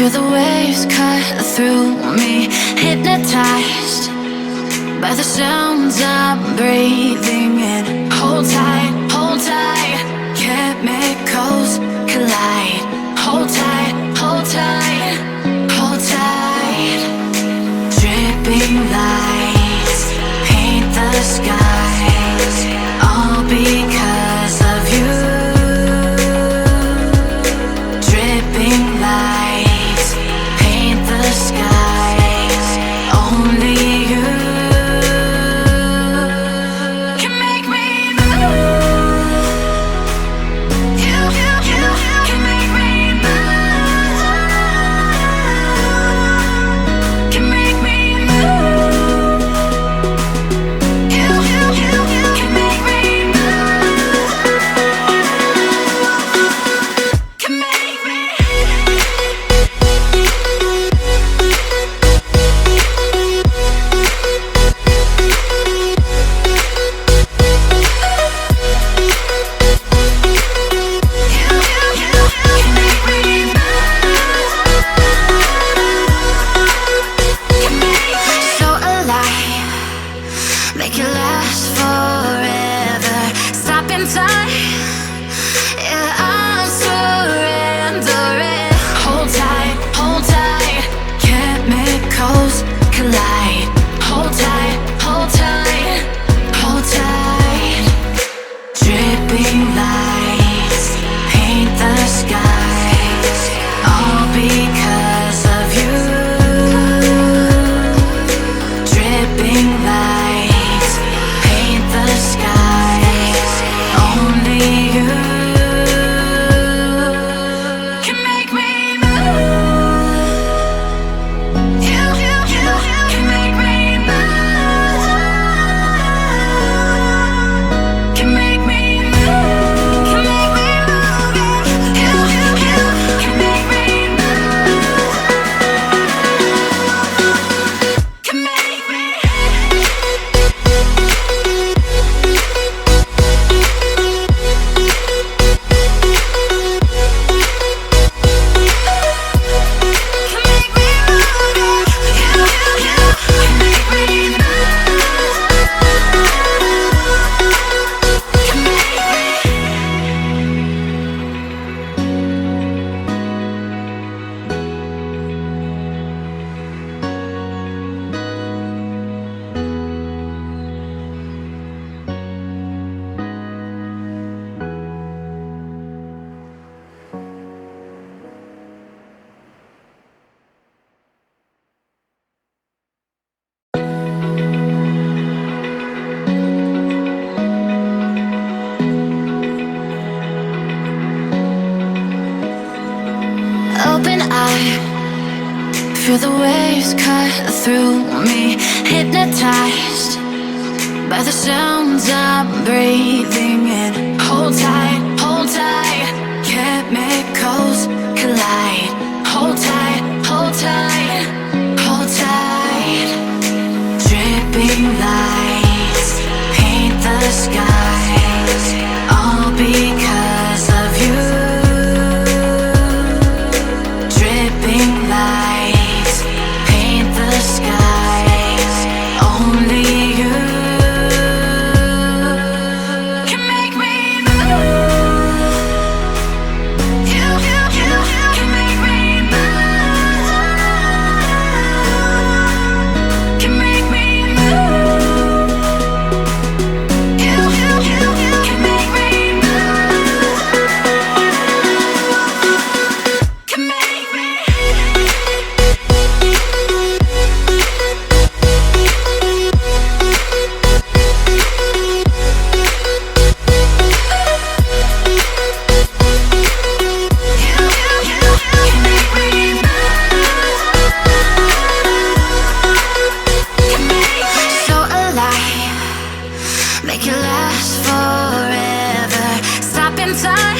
Feel the waves cut through me, hypnotized by the sounds I'm breathing in. Hold tight, hold tight, chemicals collide. Hold tight, hold tight, hold tight. Dripping lights paint the skies, all because of you. Dripping lights paint the skies, only you can make me move. You can make me move. Can make me move. You can make me move. Can make me. So alive, make it last forever. Stop in time, yeah, I'm surrendering. Hold tight, chemicals collide. Hold tight, hold tight, hold tight. Dripping lights paint the skies, all because of you. Dripping lights paint the skies, only you can make me move. You can make me move. Can make me move. Can make me move. You can make me move. Can make me. Open eye, feel the waves cut through me, hypnotized by the sounds I'm breathing in. Hold tight, chemicals collide. Hold tight, hold tight, hold tight. Dripping lights paint the skies, all because of you. Dripping lights paint the skies, only you can make me move. You can make me move. Can make me move. You can make me move. Can make me. So alive, make it last forever. Stop in time,